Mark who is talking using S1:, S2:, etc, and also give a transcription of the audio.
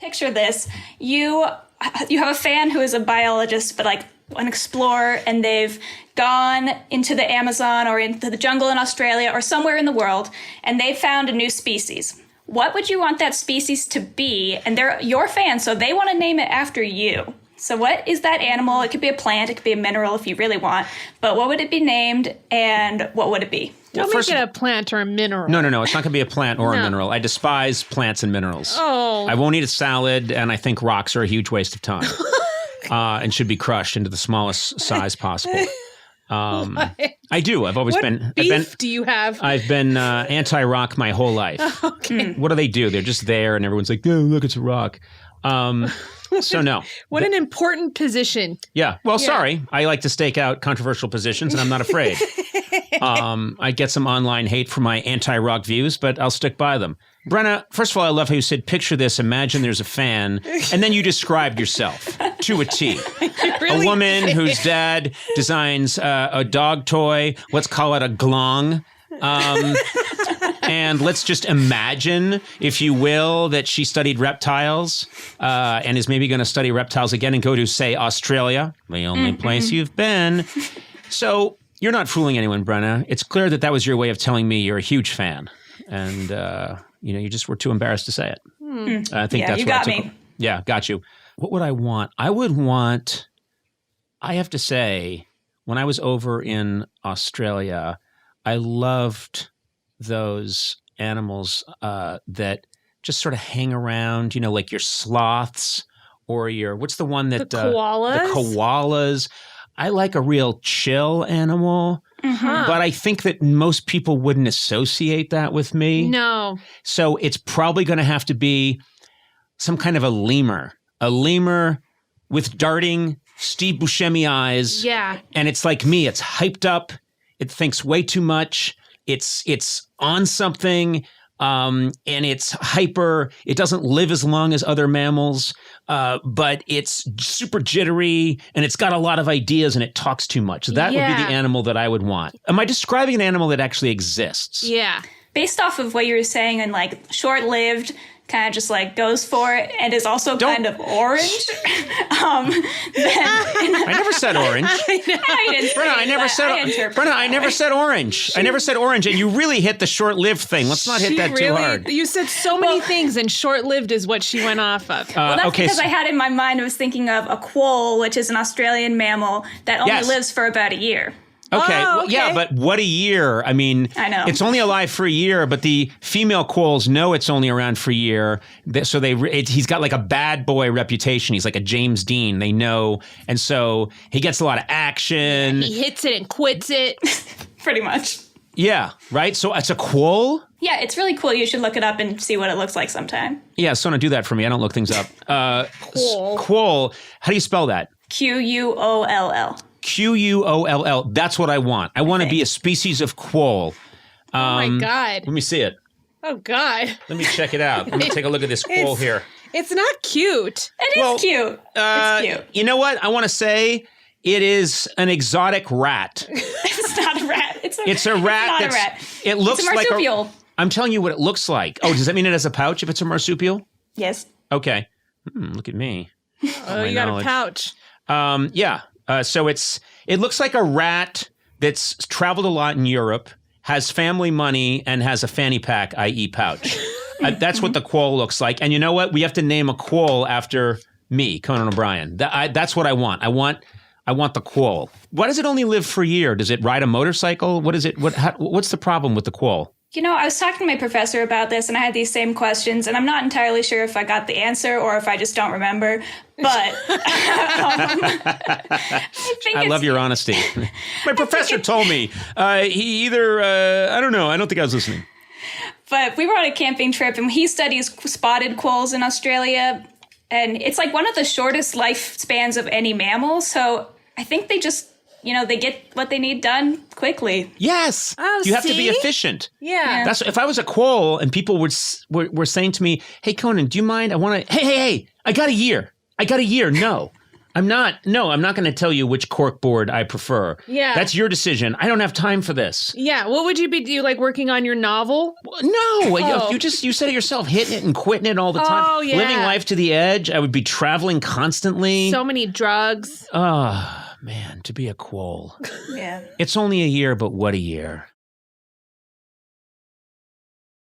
S1: Picture this. You have a fan who is a biologist, but like an explorer, and they've gone into the Amazon or into the jungle in Australia or somewhere in the world, and they found a new species. What would you want that species to be? And they're your fan, so they want to name it after you. So what is that animal? It could be a plant, it could be a mineral if you really want, but what would it be named and what would it be?
S2: Don't make it a plant or a mineral.
S3: No. It's not going to be a plant or a mineral. I despise plants and minerals.
S2: Oh.
S3: I won't eat a salad, and I think rocks are a huge waste of time and should be crushed into the smallest size possible. I do. I've always been.
S2: Beef do you have?
S3: I've been anti-rock my whole life.
S2: Okay.
S3: What do? They're just there, and everyone's like, "Oh, look, it's a rock." So no.
S2: What an important position.
S3: Yeah. Well, sorry. I like to stake out controversial positions, and I'm not afraid. I get some online hate for my anti-rock views, but I'll stick by them. Brenna, first of all, I love how you said, picture this, imagine there's a fan, and then you described yourself to a T.
S2: Really
S3: A woman whose dad designs a dog toy, let's call it a glong. And let's just imagine, if you will, that she studied reptiles and is maybe going to study reptiles again and go to, say, Australia, the only place you've been. So you're not fooling anyone, Brenna. It's clear that was your way of telling me you're a huge fan. And, you just were too embarrassed to say it. I think that's
S1: you
S3: what
S1: got
S3: I took.
S1: me.
S3: Yeah, got you. What would I want? I have to say, when I was over in Australia, I loved those animals that just sort of hang around, like your sloths or what's the one that...
S2: The koalas?
S3: The koalas. I like a real chill animal, but I think that most people wouldn't associate that with me.
S2: No.
S3: So it's probably going to have to be some kind of a lemur with darting Steve Buscemi eyes.
S2: Yeah.
S3: And it's like me. It's hyped up. It thinks way too much. It's on something, and it's hyper. It doesn't live as long as other mammals, but it's super jittery, and it's got a lot of ideas, and it talks too much. That would be the animal that I would want. Am I describing an animal that actually exists?
S2: Yeah.
S1: Based off of what you were saying and like short-lived, kind of just like goes for it and is also kind of orange.
S3: I never said orange. Brenna, I never said orange. I never said orange, and you really hit the short-lived thing. Let's not hit that too hard.
S2: You said so many things, and short-lived is what she went off of.
S1: Well, that's because I had in my mind, I was thinking of a quoll, which is an Australian mammal that only lives for about a year.
S3: Okay. Well, yeah, but what a year. I mean,
S1: I know.
S3: It's only alive for a year, but the female quolls know it's only around for a year. So he's got like a bad boy reputation. He's like a James Dean. They know. And so he gets a lot of action.
S2: He hits it and quits it.
S1: Pretty much.
S3: Yeah, right? So it's a quoll?
S1: Yeah, it's really cool. You should look it up and see what it looks like sometime.
S3: Yeah, Sona, do that for me. I don't look things up.
S2: Quoll.
S3: Quoll. How do you spell that?
S1: Quoll.
S3: Quoll. That's what I want. I want to be a species of quoll.
S2: Oh, my God.
S3: Let me see it.
S2: Oh, God.
S3: Let me check it out. Let me take a look at this quoll here.
S2: It's not cute.
S1: It is cute. It's cute.
S3: You know what? I want to say it is an exotic rat.
S1: It's not a rat. It's a rat.
S3: It's not
S1: a rat.
S3: It looks
S1: it's a marsupial.
S3: I'm telling you what it looks like. Oh, does that mean it has a pouch if it's a marsupial?
S1: Yes.
S3: Okay. Look at me.
S2: Oh, you got a pouch.
S3: Yeah. So it looks like a rat that's traveled a lot in Europe, has family money, and has a fanny pack, i.e. pouch. That's what the quoll looks like. And you know what? We have to name a quoll after me, Conan O'Brien. That's what I want. I want the quoll. Why does it only live for a year? Does it ride a motorcycle? What is it? What's the problem with the quoll?
S1: I was talking to my professor about this, and I had these same questions, and I'm not entirely sure if I got the answer or if I just don't remember. But
S3: I love your honesty. My professor told me he either I don't know. I don't think I was listening.
S1: But we were on a camping trip, and he studies spotted quolls in Australia, and it's like one of the shortest lifespans of any mammal. So I think they just they get what they need done quickly.
S3: Yes.
S2: Oh,
S3: you have to be efficient.
S2: Yeah.
S3: That's if I was a quoll and people were saying to me, "Hey, Conan, do you mind? I want to. Hey, I got a year. No, I'm not going to tell you which cork board I prefer.
S2: Yeah.
S3: That's your decision. I don't have time for this.
S2: Yeah. What would you be do like working on your novel?
S3: No, you said it yourself, hitting it and quitting it all the time.
S2: Oh, yeah.
S3: Living life to the edge. I would be traveling constantly.
S2: So many drugs.
S3: Oh, man, to be a Quoll.
S1: Yeah.
S3: It's only a year, but what a year.